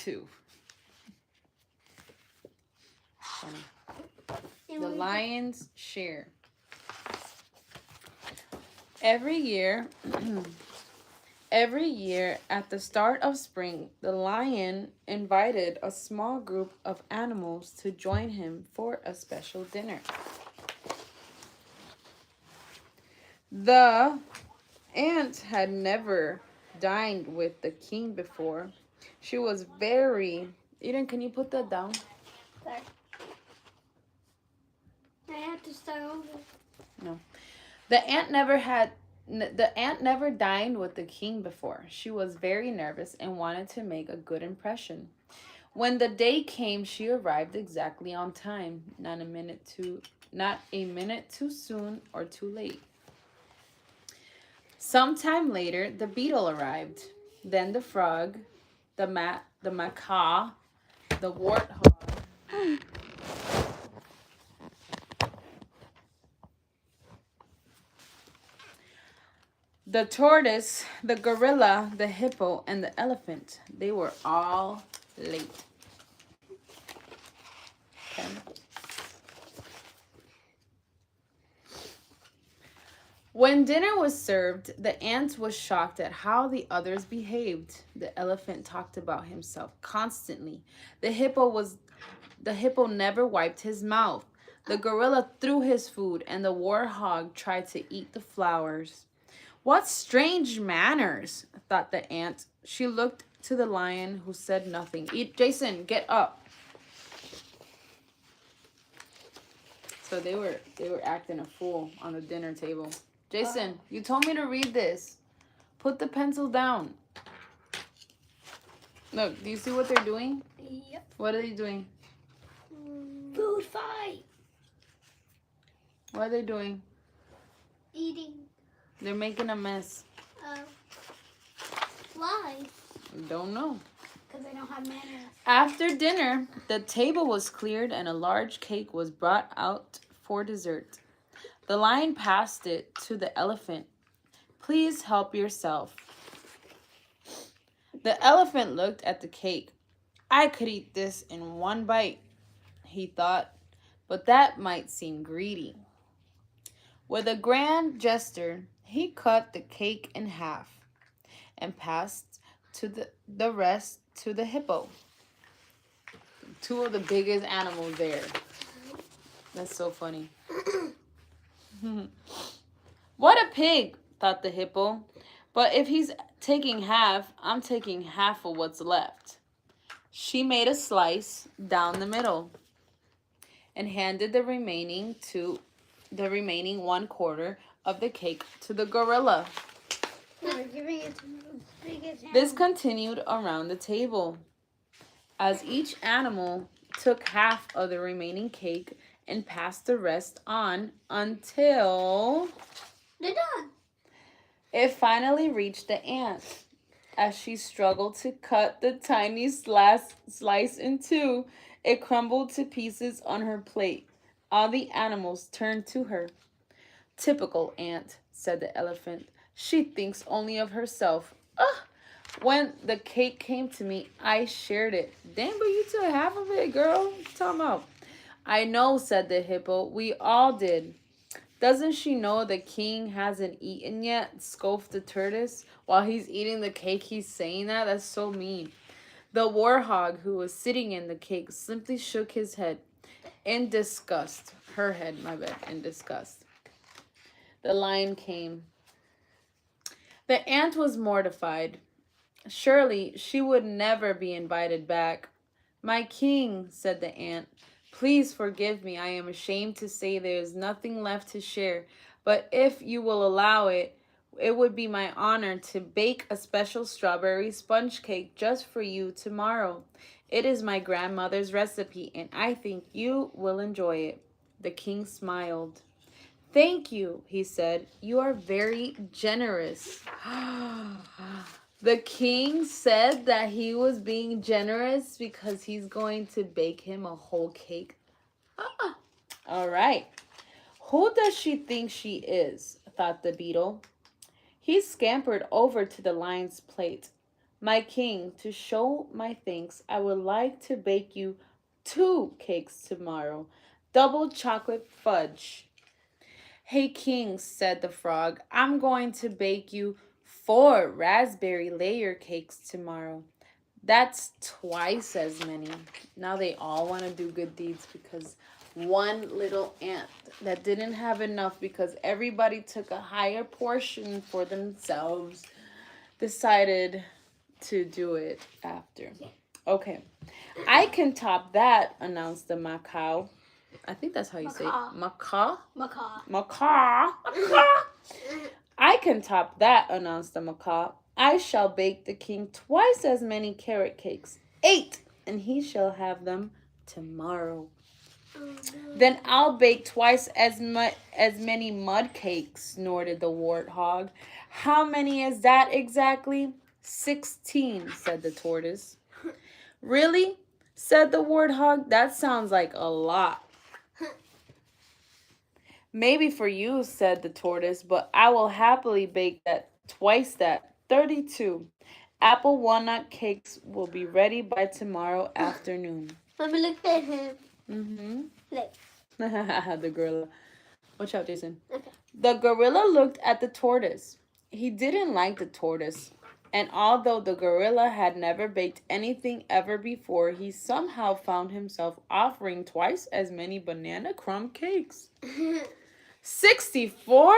2. Funny. The lion's share. Every year at the start of spring, the lion invited a small group of animals to join him for a special dinner. The ant had never dined with the king before. She was very... Eden, can you put that down? Sorry. I have to start over. No. The ant never dined with the king before. She was very nervous and wanted to make a good impression. When the day came, she arrived exactly on time, not a minute too soon or too late. Sometime later, the beetle arrived. Then the frog, the macaw, the warthog. The tortoise, the gorilla, the hippo, and the elephant. They were all late. Okay. When dinner was served, the ant was shocked at how the others behaved. The elephant talked about himself constantly. The hippo never wiped his mouth. The gorilla threw his food, and the warthog tried to eat the flowers. What strange manners, thought the ant. She looked to the lion, who said nothing. Jason, get up. So they were acting a fool on the dinner table. Jason, you told me to read this. Put the pencil down. Look, do you see what they're doing? Yep. What are they doing? Food fight. What are they doing? Eating. They're making a mess. Why? Don't know. Because they don't have manners. After dinner, the table was cleared and a large cake was brought out for dessert. The lion passed it to the elephant. Please help yourself. The elephant looked at the cake. I could eat this in one bite, he thought, but that might seem greedy. With a grand gesture, he cut the cake in half and passed the rest to the hippo. 2 of the biggest animals there. That's so funny. What a pig, thought the hippo. But if he's taking half, I'm taking half of what's left. She made a slice down the middle and handed the remaining 1/4 of the cake to the gorilla. We're giving it to the biggest animal. This continued around the table as each animal took half of the remaining cake and passed the rest on until They're done. it finally reached the ant. As she struggled to cut the tiny slice in 2, it crumbled to pieces on her plate. All the animals turned to her. Typical ant, said the elephant. She thinks only of herself. When the cake came to me, I shared it. Dang, but you took half of it, girl. What you talking about? I know, said the hippo. We all did. Doesn't she know the king hasn't eaten yet? Scoffed the tortoise. While he's eating the cake, he's saying that? That's so mean. The warthog, who was sitting in the cake, simply shook his head in disgust. Her head, my bad, in disgust. The lion came. The ant was mortified. Surely she would never be invited back. My king, said the ant, please forgive me. I am ashamed to say there is nothing left to share, but if you will allow it, it would be my honor to bake a special strawberry sponge cake just for you tomorrow. It is my grandmother's recipe, and I think you will enjoy it. The king smiled. Thank you, he said. You are very generous. The king said that he was being generous because he's going to bake him a whole cake. All right. Who does she think she is? Thought the beetle. He scampered over to the lion's plate. My king, to show my thanks, I would like to bake you 2 cakes tomorrow. Double chocolate fudge. Hey, king, said the frog, I'm going to bake you 4 raspberry layer cakes tomorrow. That's twice as many. Now they all want to do good deeds because one little ant that didn't have enough because everybody took a higher portion for themselves decided to do it after. Okay. I can top that, announced the macaw. I think that's how you say it. Macaw? Macaw. Macaw. Macaw. I can top that, announced the macaw. I shall bake the king twice as many carrot cakes, 8, and he shall have them tomorrow. Oh, no. Then I'll bake twice as many mud cakes, snorted the warthog. How many is that exactly? 16, said the tortoise. Really? Said the warthog. That sounds like a lot. Maybe for you, said the tortoise, but I will happily bake that twice that, 32. Apple walnut cakes will be ready by tomorrow afternoon. Let me look at him. Mm-hmm. Look. The gorilla. Watch out, Jason. Okay. The gorilla looked at the tortoise. He didn't like the tortoise. And although the gorilla had never baked anything ever before, he somehow found himself offering twice as many banana crumb cakes. 64?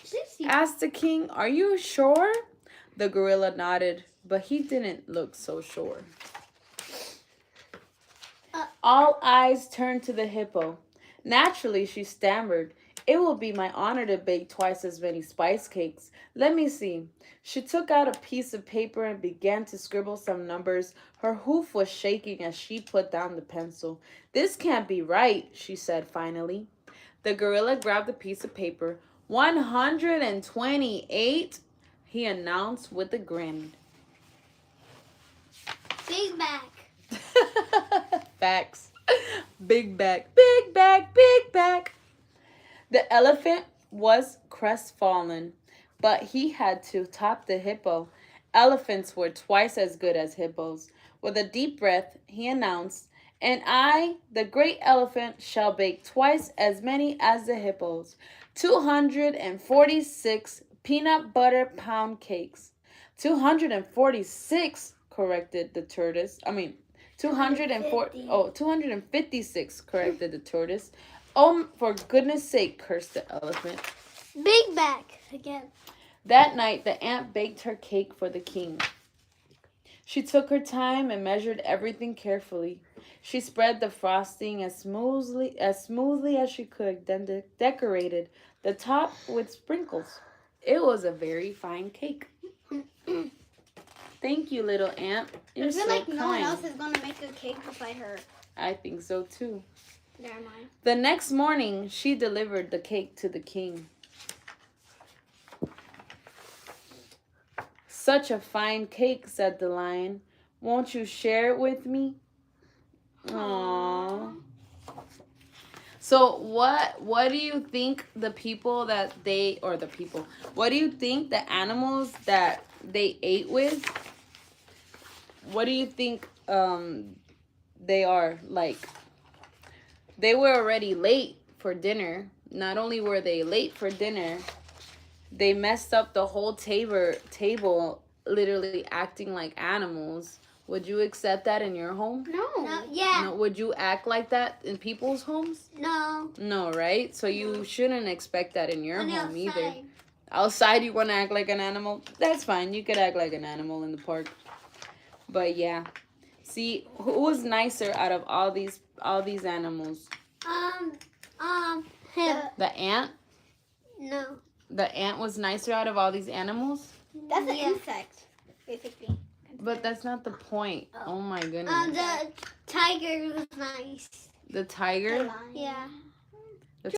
60. Asked the king. Are you sure? The gorilla nodded, but he didn't look so sure. All eyes turned to the hippo. Naturally, she stammered. It will be my honor to bake twice as many spice cakes. Let me see. She took out a piece of paper and began to scribble some numbers. Her hoof was shaking as she put down the pencil. This can't be right, she said finally. The gorilla grabbed a piece of paper. 128, he announced with a grin. Big back. Facts. Big back, big back, big back. The elephant was crestfallen, but he had to top the hippo. Elephants were twice as good as hippos. With a deep breath, he announced, and I, the great elephant, shall bake twice as many as the hippos. 246 peanut butter pound cakes. 246, corrected the tortoise. 256, corrected the tortoise. Oh, for goodness sake, cursed the elephant. Big back again. That night, the ant baked her cake for the king. She took her time and measured everything carefully. She spread the frosting as smoothly as she could, then decorated the top with sprinkles. It was a very fine cake. Thank you, little ant. You're I feel so like kind. no one else is going to make a cake beside her. I think so too. Never mind. The next morning, she delivered the cake to the king. Such a fine cake, said the lion. Won't you share it with me? Aww. So what do you think the people that what do you think the animals that they ate with, what do you think they are like? They were already late for dinner. Not only were they late for dinner, they messed up the whole table, literally acting like animals. Would you accept that in your home? No. Yeah. No. Would you act like that in people's homes? No. No, right? So you shouldn't expect that in your home either. Outside. Outside, you want to act like an animal? That's fine. You could act like an animal in the park. But yeah. See, who was nicer out of all these animals? Him. The ant? No. The ant was nicer out of all these animals? That's an insect, basically. But that's not the point. Oh my goodness. The tiger was nice. The tiger? Yeah.